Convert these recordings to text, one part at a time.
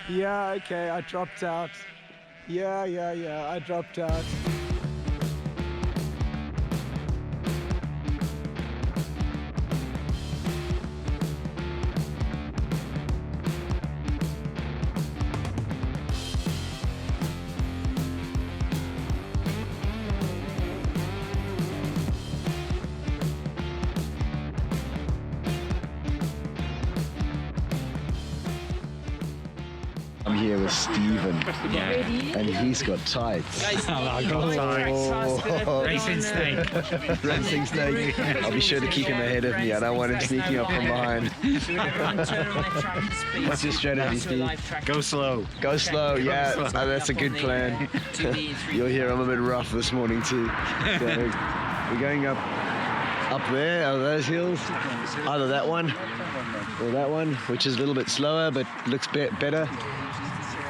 Yeah, okay, I dropped out. Yeah, I dropped out. I'm here with Stephen, and he's got tights. Racing snake. Racing snake. I'll be sure to keep him ahead of me. I don't want him sneaking up from behind. What's your strategy, Steve? Go slow. Go slow, yeah, that's a good plan. You'll hear I'm a bit rough this morning too. So we're going up there, are those hills? Either that one or that one, which is a little bit slower but looks better.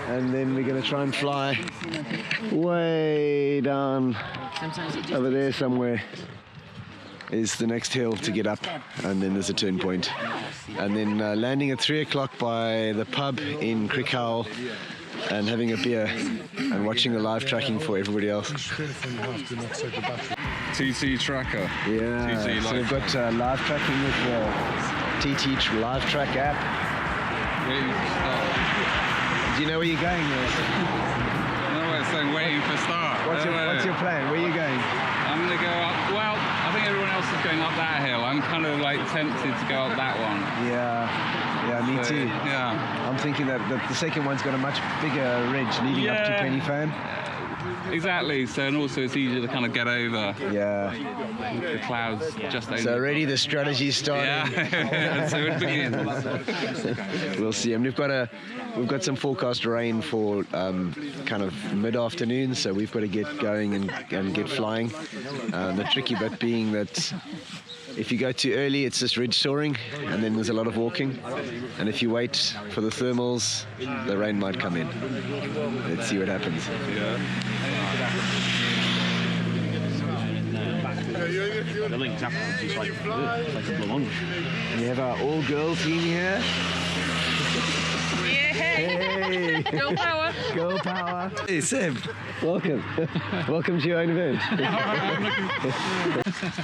And then we're going to try and fly way down over there somewhere is the next hill to get up, and then there's a turn point. And then landing at 3 o'clock by the pub in Crickhowell and having a beer and watching the live tracking for everybody else. TT Tracker. Yeah, TT so we've got live tracking with the TT Live Track app. Do you know where you're going, Lewis? No, it's saying waiting for start. What's your plan? Where are you going? I'm going to go up. Well, I think everyone else is going up that hill. I'm kind of like tempted to go up that one. Yeah, me So, too. Yeah. I'm thinking that the second one's got a much bigger ridge leading up to Penny Fan. Exactly. So, and also it's easier to kind of get over Yeah. the clouds just over. So already the strategy's starting. Yeah. So it begins. We'll see. And we've got some forecast rain for kind of mid-afternoon, so we've got to get going and get flying. The tricky bit being that if you go too early, it's just ridge soaring, and then there's a lot of walking. And if you wait for the thermals, the rain might come in. Let's see what happens. Yeah. The link's up, it's like a lunch. And we have our all-girl team here. Hey! Girl power. Girl power. Hey, Seb. Welcome. Welcome to your own event.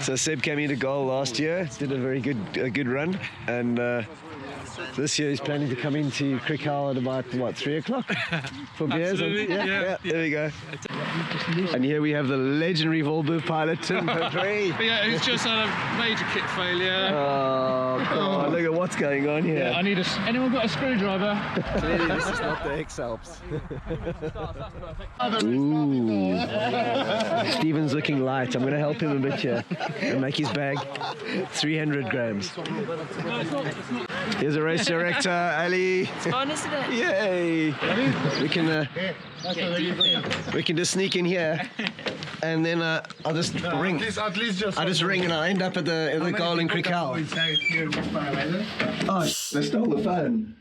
So Seb came into goal last year, did a very good run, and this year he's planning to come into Crickhowell at about, 3 o'clock for beers? Yeah, there we go. And here we have the legendary Volvo pilot, Tim Petrie. Yeah, it's just had a major kit failure. Oh, God, look at what's going on here. I need anyone got a screwdriver? Clearly, this is not the X-Alps. Ooh. Stephen's looking light. I'm going to help him a bit here and make his bag 300 grams. Here's a race director, Ali. It's fun, isn't it? Yay! We can just sneak in here, and then I'll just ring. I just ring, and I end up at the goal in Crickhowell. Oh, they stole the phone.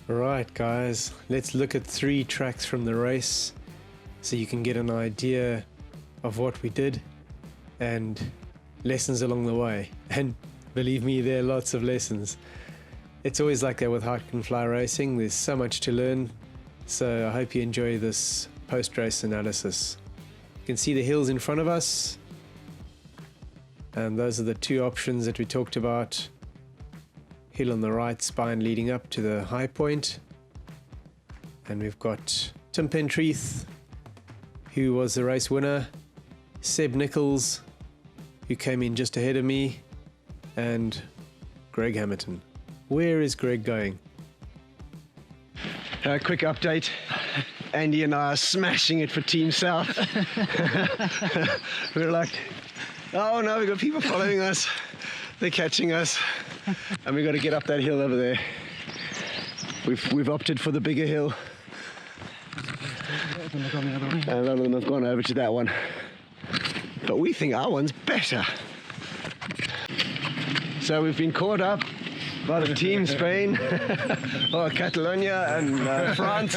Right, guys, let's look at 3 tracks from the race so you can get an idea of what we did and lessons along the way. And believe me, there are lots of lessons. It's always like that with Hike and Fly racing. There's so much to learn. So I hope you enjoy this post-race analysis. You can see the hills in front of us. And those are the 2 options that we talked about. Hill on the right, spine leading up to the high point. And we've got Tim Pentreath, who was the race winner, Seb Nichols, who came in just ahead of me, and Greg Hamilton. Where is Greg going? Quick update. Andy and I are smashing it for Team South. We're like, oh no, we've got people following us. They're catching us. And we've got to get up that hill over there. We've opted for the bigger hill. And a lot of them have gone over to that one. But we think our one's better. So we've been caught up A lot of team Spain, or Catalonia and France.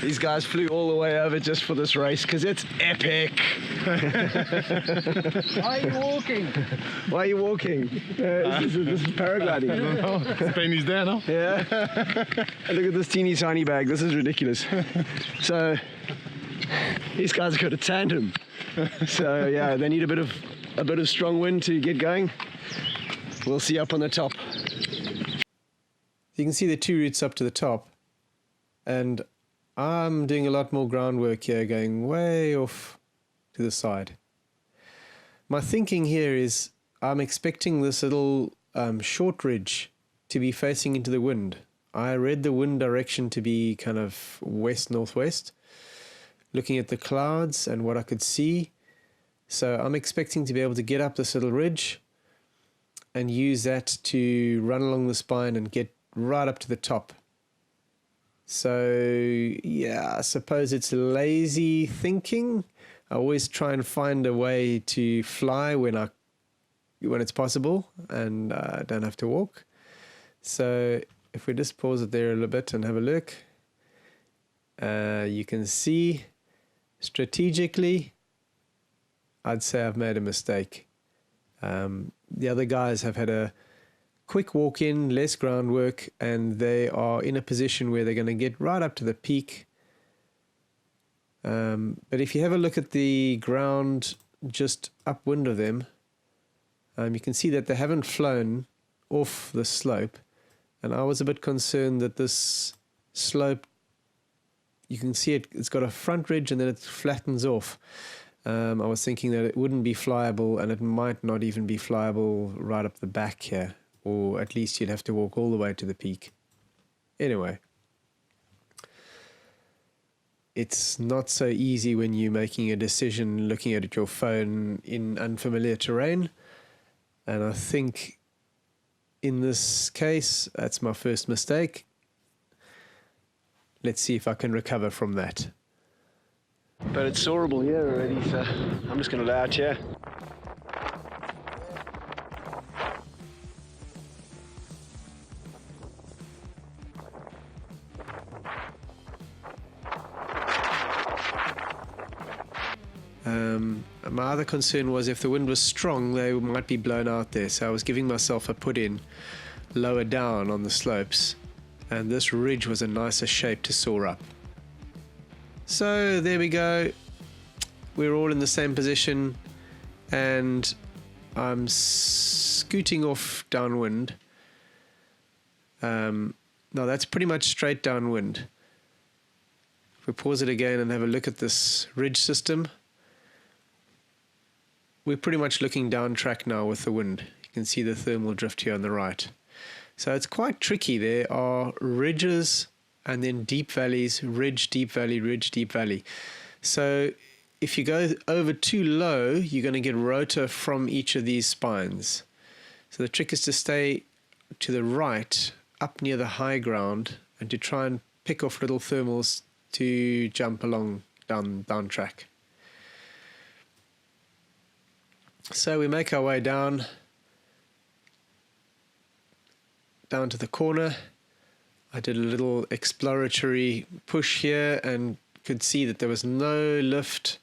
These guys flew all the way over just for this race because it's epic. Why are you walking? Why are you walking? This is paragliding. Spain is there, no? Yeah. And look at this teeny tiny bag. This is ridiculous. So these guys got a tandem. So yeah, they need a bit of strong wind to get going. We'll see up on the top. You can see the two routes up to the top, and I'm doing a lot more groundwork here, going way off to the side. My thinking here is I'm expecting this little short ridge to be facing into the wind. I read the wind direction to be kind of west-northwest, looking at the clouds and what I could see. So I'm expecting to be able to get up this little ridge and use that to run along the spine and get right up to the top. So yeah, I suppose it's lazy thinking. I always try and find a way to fly when it's possible and I don't have to walk. So if we just pause it there a little bit and have a look, you can see strategically, I'd say I've made a mistake. The other guys have had a quick walk in, less groundwork, and they are in a position where they're going to get right up to the peak. But if you have a look at the ground just upwind of them, you can see that they haven't flown off the slope. And I was a bit concerned that this slope, you can see it's got a front ridge and then it flattens off. I was thinking that it wouldn't be flyable, and it might not even be flyable right up the back here, or at least you'd have to walk all the way to the peak. Anyway, it's not so easy when you're making a decision looking at your phone in unfamiliar terrain, and I think in this case that's my first mistake. Let's see if I can recover from that. But it's soarable here already, so I'm just going to lay out here. My other concern was if the wind was strong, they might be blown out there. So I was giving myself a put in lower down on the slopes, and this ridge was a nicer shape to soar up. So there we go. We're all in the same position, and I'm scooting off downwind. Now that's pretty much straight downwind. If we pause it again and have a look at this ridge system, we're pretty much looking down track now with the wind. You can see the thermal drift here on the right. So it's quite tricky. There are ridges and then deep valleys, ridge, deep valley, ridge, deep valley. So if you go over too low, you're going to get rotor from each of these spines. So the trick is to stay to the right, up near the high ground, and to try and pick off little thermals to jump along down track. So we make our way down to the corner. I did a little exploratory push here and could see that there was no lift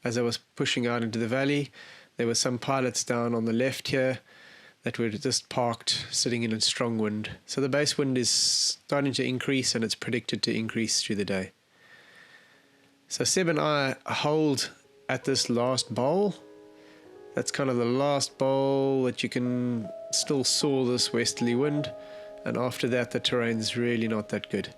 as I was pushing out into the valley. There were some pilots down on the left here that were just parked, sitting in a strong wind. So the base wind is starting to increase, and it's predicted to increase through the day. So Seb and I hold at this last bowl. That's kind of the last bowl that you can still soar this westerly wind, and after that the terrain's really not that good.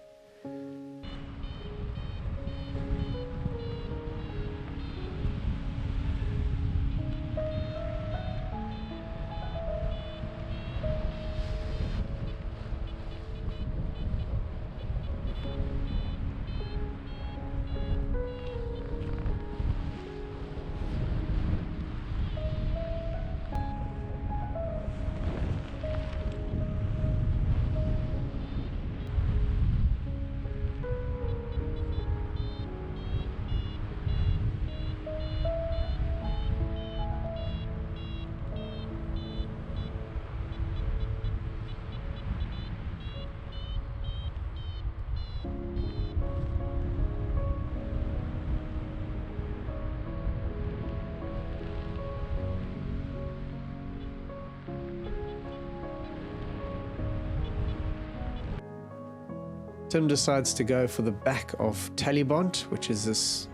Tim decides to go for the back of Talibont, which is this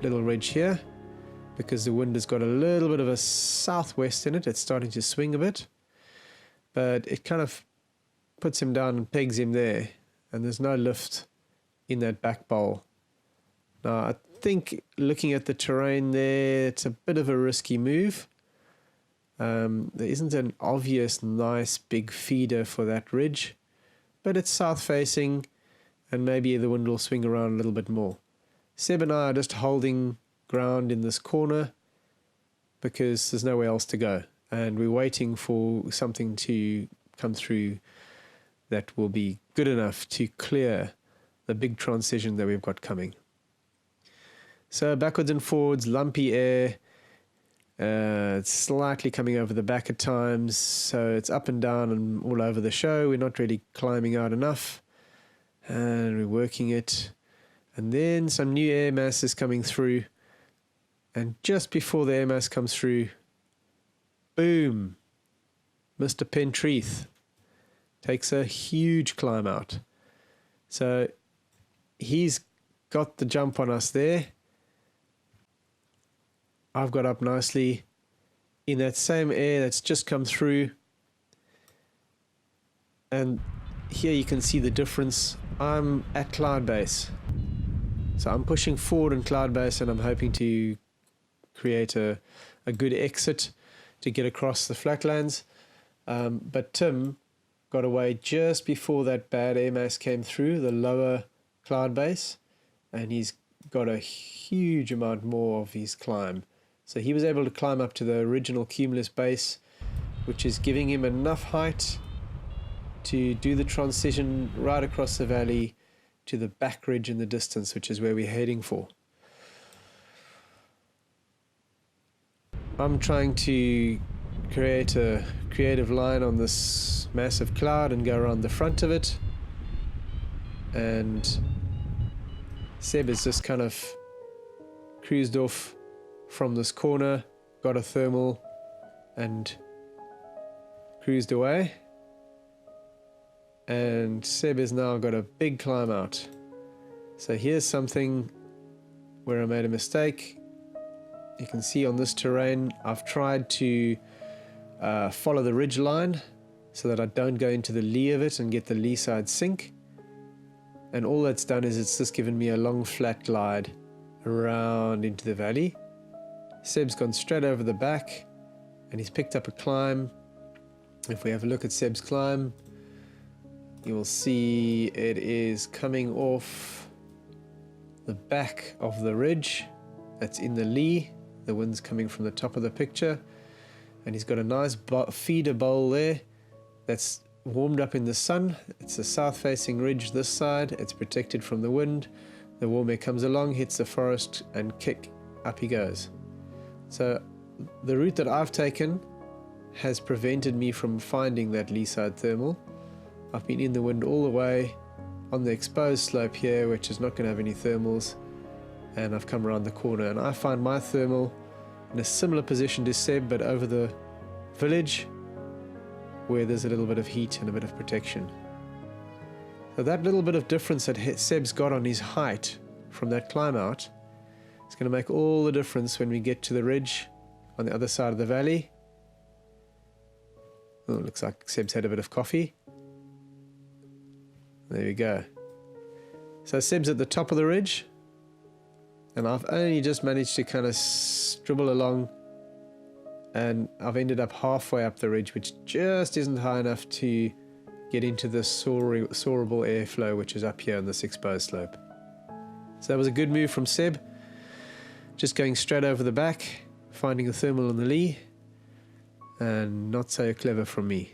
little ridge here, because the wind has got a little bit of a southwest in it. It's starting to swing a bit, but it kind of puts him down and pegs him there, and there's no lift in that back bowl. Now, I think looking at the terrain there, it's a bit of a risky move. There isn't an obvious nice big feeder for that ridge, but it's south facing and maybe the wind will swing around a little bit more. Seb and I are just holding ground in this corner because there's nowhere else to go, and we're waiting for something to come through that will be good enough to clear the big transition that we've got coming. So backwards and forwards, lumpy air. It's slightly coming over the back at times, so it's up and down and all over the show. We're not really climbing out enough, and we're working it. And then some new air mass is coming through, and just before the air mass comes through, boom, Mr. Pentreath takes a huge climb out. So he's got the jump on us there. I've got up nicely in that same air that's just come through. And here you can see the difference. I'm at cloud base. So I'm pushing forward in cloud base, and I'm hoping to create a good exit to get across the flatlands. But Tim got away just before that bad air mass came through, the lower cloud base, and he's got a huge amount more of his climb. So he was able to climb up to the original cumulus base, which is giving him enough height to do the transition right across the valley to the back ridge in the distance, which is where we're heading for. I'm trying to create a creative line on this massive cloud and go around the front of it, and Seb has just kind of cruised off from this corner, got a thermal and cruised away, and Seb has now got a big climb out. So here's something where I made a mistake. You can see on this terrain I've tried to follow the ridge line so that I don't go into the lee of it and get the lee side sink, and all that's done is it's just given me a long flat glide around into the valley. Seb's gone straight over the back and he's picked up a climb. If we have a look at Seb's climb, you will see it is coming off the back of the ridge that's in the lee. The wind's coming from the top of the picture, and he's got a nice feeder bowl there that's warmed up in the sun. It's a south facing ridge this side. It's protected from the wind. The warm air comes along, hits the forest, and kick, up he goes. So the route that I've taken has prevented me from finding that lee side thermal. I've been in the wind all the way on the exposed slope here, which is not going to have any thermals, and I've come around the corner, and I find my thermal in a similar position to Seb, but over the village where there's a little bit of heat and a bit of protection. So that little bit of difference that Seb's got on his height from that climb out is going to make all the difference when we get to the ridge on the other side of the valley. Oh, looks like Seb's had a bit of coffee. There we go. So Seb's at the top of the ridge, and I've only just managed to kind of dribble along, and I've ended up halfway up the ridge, which just isn't high enough to get into the soarable airflow which is up here on this exposed slope. So that was a good move from Seb, just going straight over the back, finding the thermal on the lee, and not so clever from me.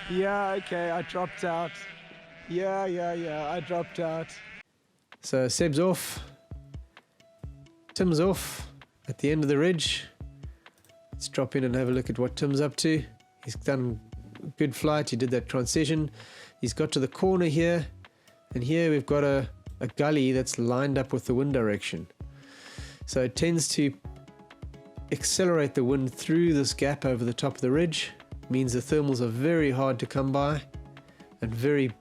Yeah, okay, I dropped out. Yeah, I dropped out. So Seb's off, Tim's off at the end of the ridge. Let's drop in and have a look at what Tim's up to. He's done a good flight, he did that transition. He's got to the corner here, and here we've got a gully that's lined up with the wind direction. So it tends to accelerate the wind through this gap over the top of the ridge. Means the thermals are very hard to come by and very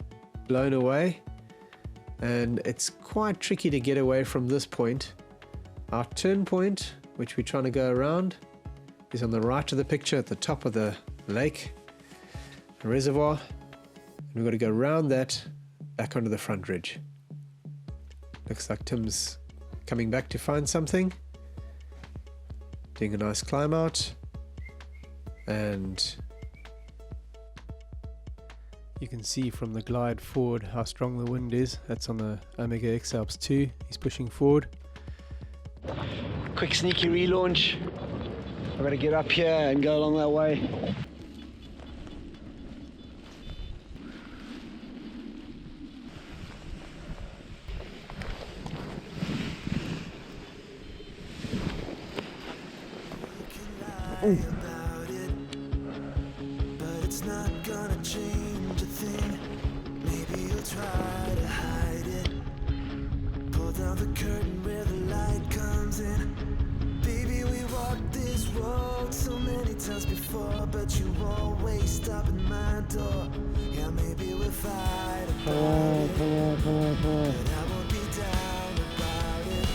blown away, and it's quite tricky to get away from this point. Our turn point, which we're trying to go around, is on the right of the picture at the top of the lake, the reservoir, and we've got to go around that back onto the front ridge. Looks like Tim's coming back to find something, doing a nice climb out, and you can see from the glide forward how strong the wind is. That's on the Omega X Alps 2. He's pushing forward. Quick sneaky relaunch. I've got to get up here and go along that way. About it, but it's not gonna change a thing. Maybe you'll try to hide it. Pull down the curtain where the light comes in. Baby, we walked this road so many times before, but you always stop at my door. Yeah, maybe we'll fight about it, but I won't be down about it.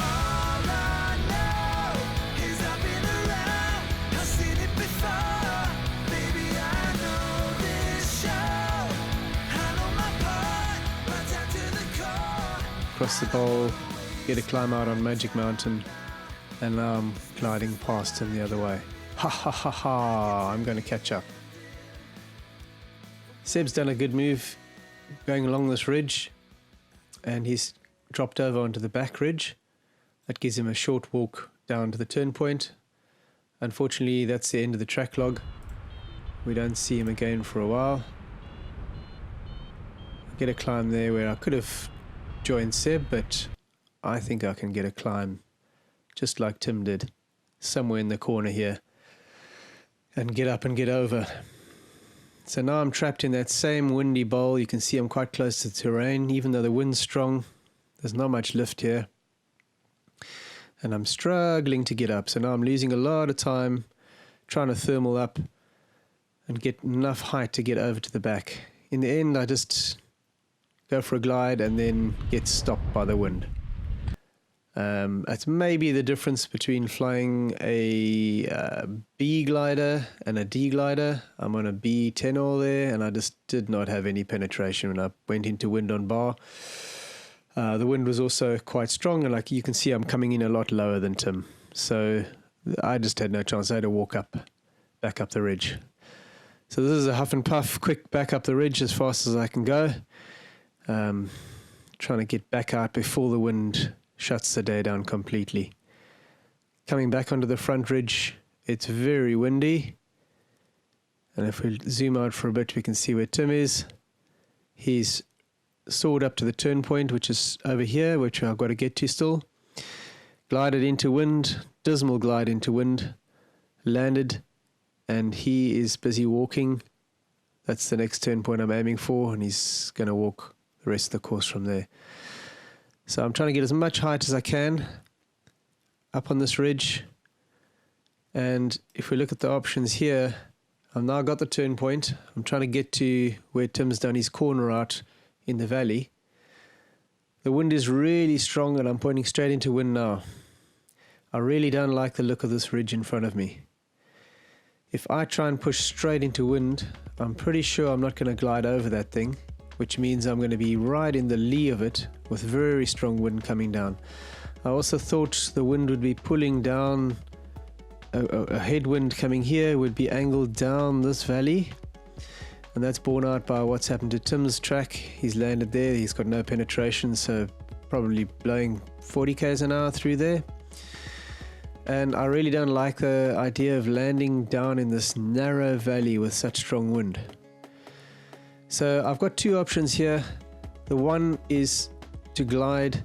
All I know is I've been around, I've seen it before. Baby, I know this show. I know my part, right down to the core. Across the bowl, get a climb out on Magic Mountain, and now I'm gliding past him the other way. Ha ha ha ha, I'm going to catch up. Seb's done a good move going along this ridge, and he's dropped over onto the back ridge. That gives him a short walk down to the turn point. Unfortunately, that's the end of the track log. We don't see him again for a while. I get a climb there where I could have joined Seb, but I think I can get a climb just like Tim did, somewhere in the corner here, and get up and get over. So now I'm trapped in that same windy bowl. You can see I'm quite close to the terrain, even though the wind's strong. There's not much lift here, and I'm struggling to get up. So now I'm losing a lot of time trying to thermal up and get enough height to get over to the back. In the end, I just go for a glide and then get stopped by the wind. That's maybe the difference between flying a B glider and a D glider. I'm on a B tenor there, and I just did not have any penetration when I went into wind on bar. The wind was also quite strong, and like you can see, I'm coming in a lot lower than Tim. So I just had no chance. I had to walk back up the ridge. So this is a huff and puff, quick back up the ridge as fast as I can go. Trying to get back out before the wind shuts the day down completely. Coming back onto the front ridge, it's very windy. And if we zoom out for a bit, we can see where Tim is. He's soared up to the turn point, which is over here, which I've got to get to still. Glided into wind, dismal glide into wind, landed, and he is busy walking. That's the next turn point I'm aiming for, and he's going to walk the rest of the course from there. So I'm trying to get as much height as I can up on this ridge. And if we look at the options here, I've now got the turn point. I'm trying to get to where Tim's done his corner out in the valley. The wind is really strong, and I'm pointing straight into wind now. I really don't like the look of this ridge in front of me. If I try and push straight into wind, I'm pretty sure I'm not going to glide over that thing, which means I'm going to be right in the lee of it with very strong wind coming down. I also thought the wind would be pulling down, a headwind coming here would be angled down this valley, and that's borne out by what's happened to Tim's track. He's landed there, he's got no penetration, so probably blowing 40 k's an hour through there. And I really don't like the idea of landing down in this narrow valley with such strong wind. So I've got two options here. The one is to glide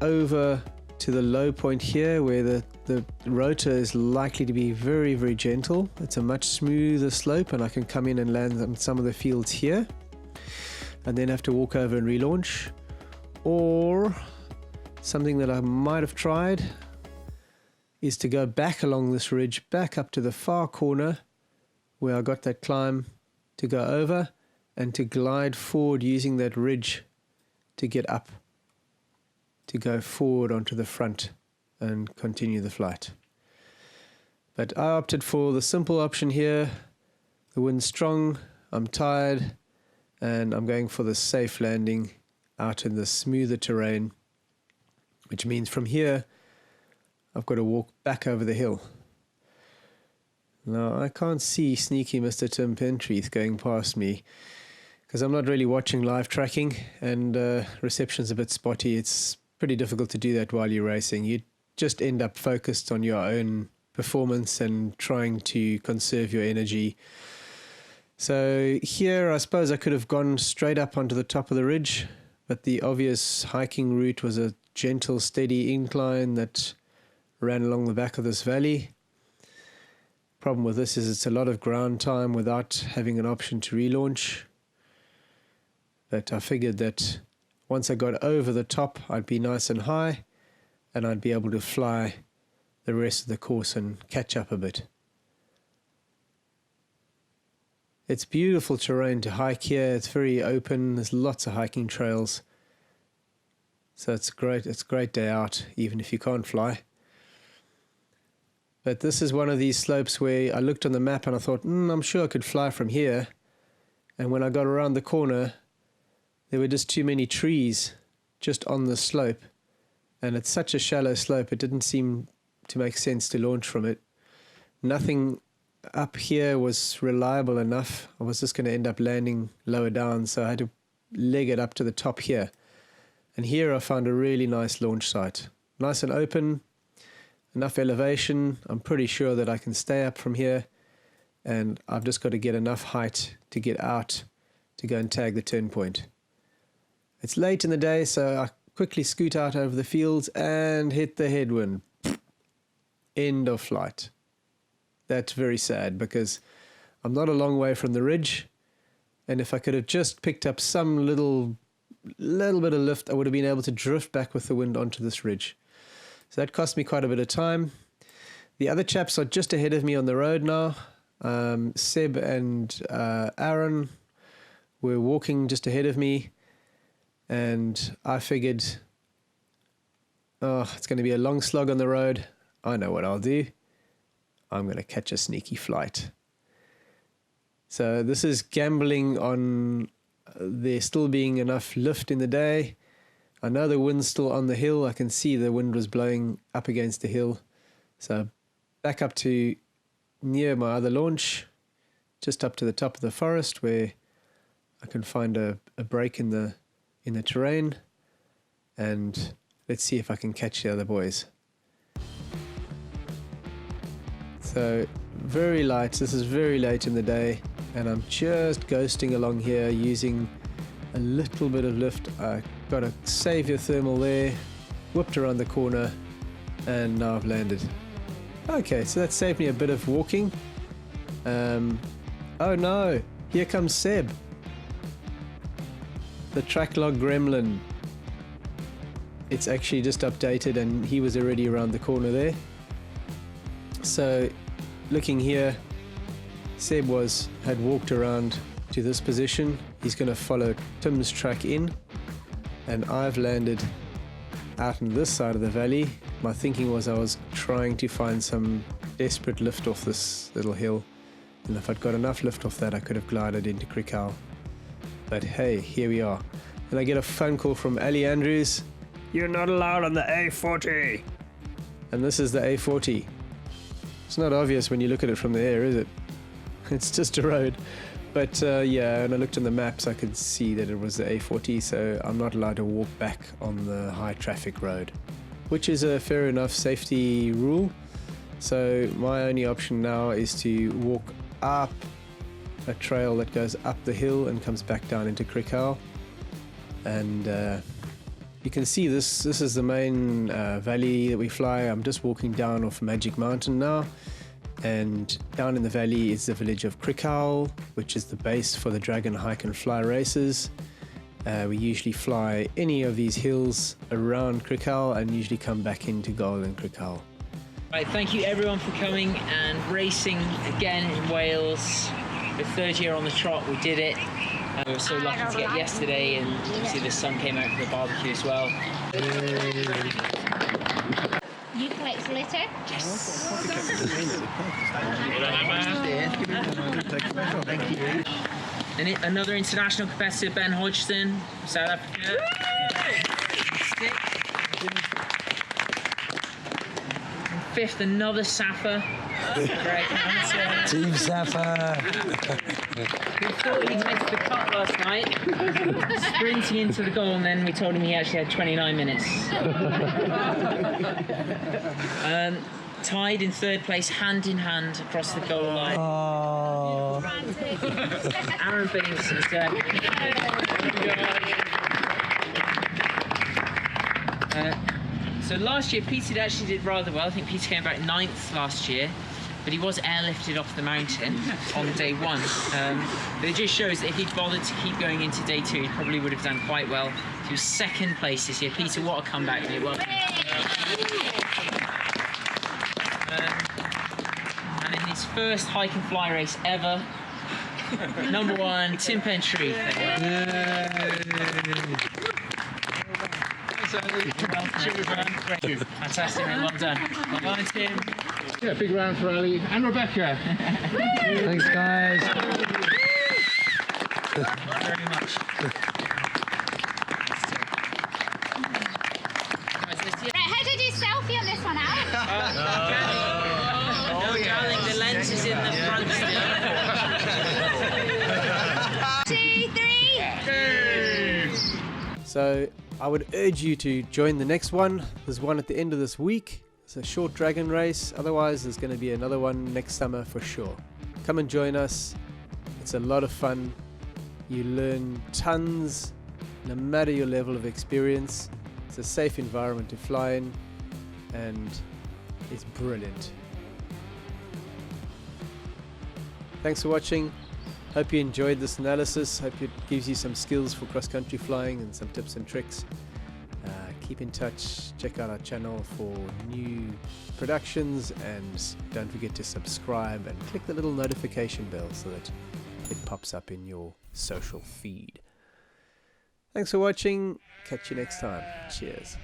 over to the low point here where the rotor is likely to be very, very gentle. It's a much smoother slope, and I can come in and land on some of the fields here and then have to walk over and relaunch. Or something that I might have tried is to go back along this ridge, back up to the far corner where I got that climb to go over, and to glide forward using that ridge to get up, to go forward onto the front and continue the flight. But I opted for the simple option here. The wind's strong, I'm tired, and I'm going for the safe landing out in the smoother terrain, which means from here I've got to walk back over the hill. Now I can't see sneaky Mr. Tim Pentreath going past me because I'm not really watching live tracking, and reception's a bit spotty. It's pretty difficult to do that while you're racing. You just end up focused on your own performance and trying to conserve your energy. So here I suppose I could have gone straight up onto the top of the ridge, but the obvious hiking route was a gentle, steady incline that ran along the back of this valley. Problem with this is it's a lot of ground time without having an option to relaunch. But I figured that once I got over the top, I'd be nice and high, and I'd be able to fly the rest of the course and catch up a bit. It's beautiful terrain to hike here. It's very open. There's lots of hiking trails. So it's great. It's a great day out, even if you can't fly. But this is one of these slopes where I looked on the map and I thought, I'm sure I could fly from here. And when I got around the corner, there were just too many trees just on the slope. And it's such a shallow slope, it didn't seem to make sense to launch from it. Nothing up here was reliable enough. I was just going to end up landing lower down, so I had to leg it up to the top here. And here I found a really nice launch site. Nice and open, enough elevation. I'm pretty sure that I can stay up from here, and I've just got to get enough height to get out to go and tag the turn point. It's late in the day, so I quickly scoot out over the fields and hit the headwind. End of flight. That's very sad because I'm not a long way from the ridge, and if I could have just picked up some little bit of lift, I would have been able to drift back with the wind onto this ridge. So that cost me quite a bit of time. The other chaps are just ahead of me on the road now. Seb and Aaron were walking just ahead of me, and I figured, it's going to be a long slog on the road. I know what I'll do. I'm going to catch a sneaky flight. So this is gambling on there still being enough lift in the day. I know the wind's still on the hill. I can see the wind was blowing up against the hill. So back up to near my other launch, just up to the top of the forest where I can find a break in the terrain, and let's see if I can catch the other boys. So very light. This is very late in the day, and I'm just ghosting along here using a little bit of lift. I got a savior thermal there, whipped around the corner, and now I've landed. Okay, so that saved me a bit of walking. Oh no, here comes Seb, the track log gremlin. It's actually just updated and he was already around the corner there. So looking here, Seb had walked around to this position. He's going to follow Tim's track in, and I've landed out on this side of the valley. My thinking was I was trying to find some desperate lift off this little hill, and if I'd got enough lift off that I could have glided into Crickhowell. But hey, here we are. And I get a phone call from Ali Andrews. You're not allowed on the A40. And this is the A40. It's not obvious when you look at it from the air, is it? It's just a road. But yeah, when I looked on the maps, I could see that it was the A40, so I'm not allowed to walk back on the high traffic road, which is a fair enough safety rule. So my only option now is to walk up a trail that goes up the hill and comes back down into Crickhowell. And you can see this is the main valley that we fly. I'm just walking down off Magic Mountain now, and down in the valley is the village of Crickhowell, which is the base for the Dragon Hike and Fly races. We usually fly any of these hills around Crickhowell and usually come back into Goal and Crickhowell. Right, thank you everyone for coming and racing again in Wales. The third year on the trot, we did it. We were so lucky to get yesterday, and obviously the sun came out for the barbecue as well. You collect litter? Yes. Thank you. And another international competitor, Ben Hodgson, South Africa. And fifth, another Safa. Greg Hansen. Team Safa. We thought he'd missed the cut last night, sprinting into the goal, and then we told him he actually had 29 minutes. Tied in third place, hand in hand across the goal line. Oh. Aaron Billings is so last year Peter actually did rather well. I think Peter came about 9th last year, but he was airlifted off the mountain on day 1. But it just shows that if he'd bothered to keep going into day 2, he probably would have done quite well. He was 2nd place this year. Peter, what a comeback, mate. Well, and in his first hike and fly race ever, number 1, Tim Pentry. Fantastic, mate. Well done. Well done, Tim. Yeah, big round for Ali and Rebecca. Thanks, guys. Very much. Right, how do I do selfie on this one, Alex? No, darling, the lens is in the front still. 2, 3. So I would urge you to join the next one. There's one at the end of this week. It's a short dragon race. Otherwise, there's going to be another one next summer for sure. Come and join us. It's a lot of fun. You learn tons, no matter your level of experience. It's a safe environment to fly in, and it's brilliant. Thanks for watching. Hope you enjoyed this analysis. Hope it gives you some skills for cross-country flying and some tips and tricks. Keep in touch. Check out our channel for new productions, and don't forget to subscribe and click the little notification bell so that it pops up in your social feed. Thanks for watching. Catch you next time. Cheers.